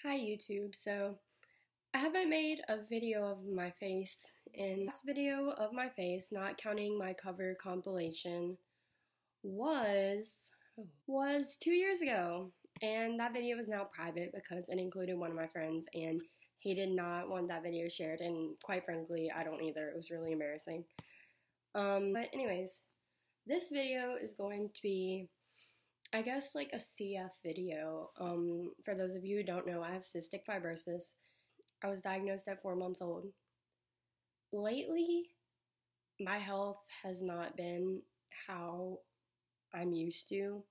Hi YouTube, so I haven't made a video of my face. In this video of my face, not counting my cover compilation, was 2 years ago. And that video is now private because it included one of my friends and he did not want that video shared, and quite frankly, I don't either. It was really embarrassing. But anyways, this video is going to be, I guess, like a CF video. For those of you who don't know, I have cystic fibrosis. I was diagnosed at 4 months old. Lately, my health has not been how I'm used to.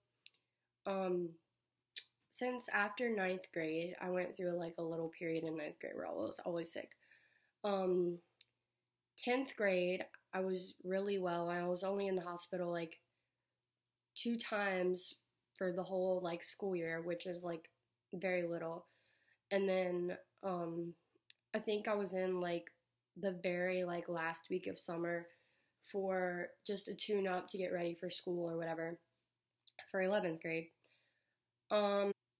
Since after 9th grade, I went through like a little period in 9th grade where I was always sick. 10th grade, I was really well. I was only in the hospital like 2 times for the whole like school year, which is like very little. And then I think I was in like the very like last week of summer for just a tune up to get ready for school or whatever for 11th grade.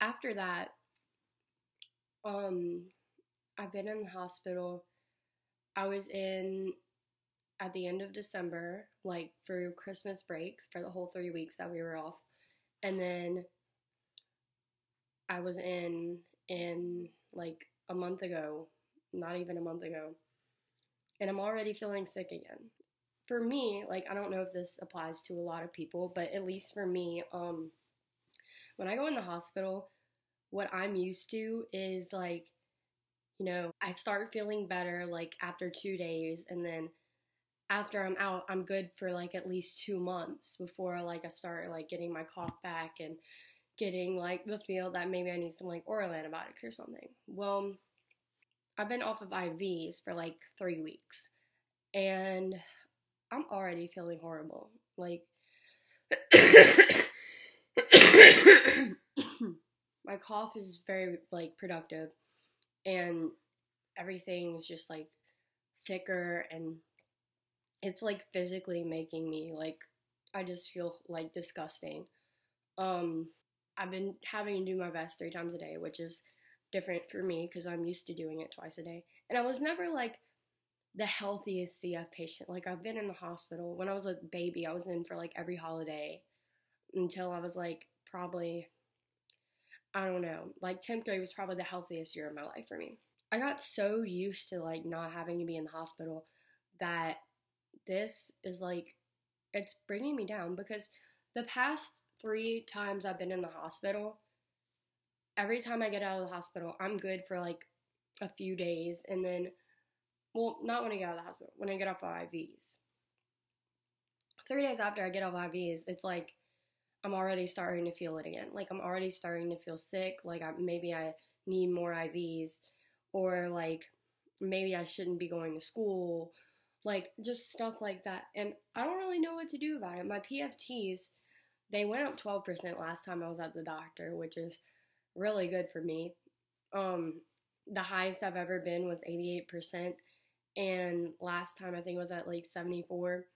After that, I've been in the hospital. I was in at the end of December, like for Christmas break for the whole 3 weeks that we were off. And then I was in like a month ago, not even a month ago, and I'm already feeling sick again. For me, like, I don't know if this applies to a lot of people, but at least for me, when I go in the hospital, what I'm used to is like, I start feeling better like after 2 days, and then after I'm out, I'm good for like at least 2 months before like I start like getting my cough back and getting like the feel that maybe I need some like oral antibiotics or something. Well, I've been off of IVs for like 3 weeks and I'm already feeling horrible. Like my cough is very like productive and everything is just like thicker, and it's like physically making me like, I just feel like disgusting. I've been having to do my vest 3 times a day, which is different for me because I'm used to doing it twice a day. And I was never like the healthiest CF patient. Like, I've been in the hospital. When I was a baby, I was in for like every holiday until I was like probably, I don't know, like 10th grade was probably the healthiest year of my life for me. I got so used to like not having to be in the hospital that this is like, it's bringing me down, because the past 3 times I've been in the hospital, every time I get out of the hospital, I'm good for like a few days, and then, well, not when I get out of the hospital, when I get off of IVs. 3 days after I get off IVs, it's like I'm already starting to feel it again. Like, I'm already starting to feel sick, like maybe I need more IVs, or like maybe I shouldn't be going to school, like just stuff like that. And I don't really know what to do about it. My PFTs, they went up 12% last time I was at the doctor, which is really good for me. The highest I've ever been was 88%, and last time I think it was at like 74.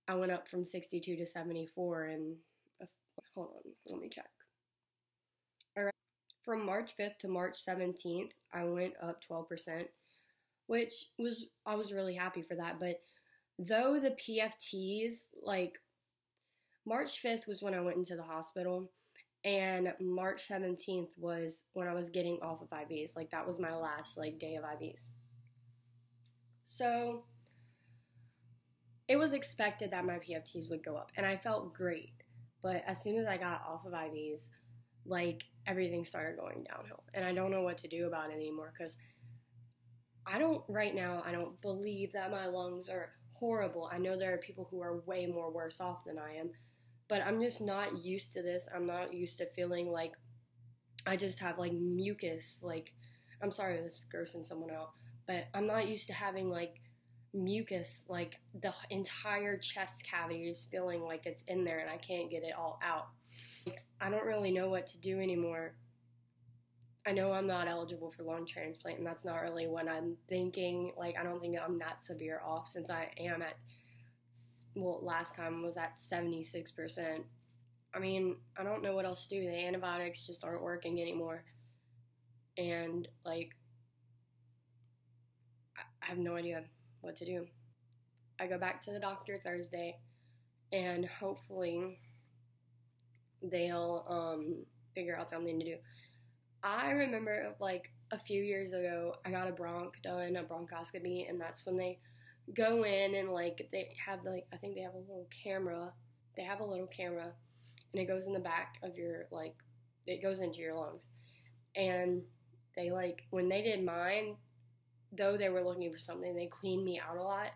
I went up from 62 to 74, and hold on, let me check. All right, from March 5th to March 17th, I went up 12%, which was, I was really happy for that. But though the PFTs, like March 5th was when I went into the hospital, and March 17th was when I was getting off of IVs. Like, that was my last like day of IVs. So it was expected that my PFTs would go up, and I felt great. But as soon as I got off of IVs, like, everything started going downhill, and I don't know what to do about it anymore, because right now, I don't believe that my lungs are horrible. I know there are people who are way more worse off than I am, but I'm just not used to this. I'm not used to feeling like I just have like mucus. Like, I'm sorry if this is grossing someone out, but I'm not used to having like mucus, like the entire chest cavity just feeling like it's in there and I can't get it all out. Like, I don't really know what to do anymore. I know I'm not eligible for lung transplant, and that's not really what I'm thinking. Like, I don't think I'm that severe off, since I am at, well, last time was at 76%. I mean, I don't know what else to do. The antibiotics just aren't working anymore. and like I have no idea what to do. I go back to the doctor Thursday, and hopefully they'll figure out something to do. I remember like a few years ago, I got a bronchoscopy, and that's when they go in and like they have like, I think they have a little camera. They have a little camera, and it goes in the back of your, like, it goes into your lungs. And they like, when they did mine, though they were looking for something, they cleaned me out a lot.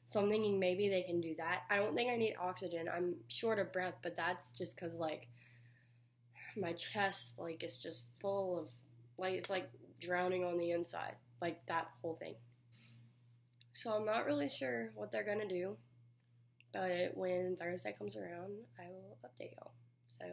So I'm thinking maybe they can do that. I don't think I need oxygen. I'm short of breath, but that's just because like my chest like is just full of, like, it's like drowning on the inside, like that whole thing. So I'm not really sure what they're gonna do, but when Thursday comes around, I will update y'all. So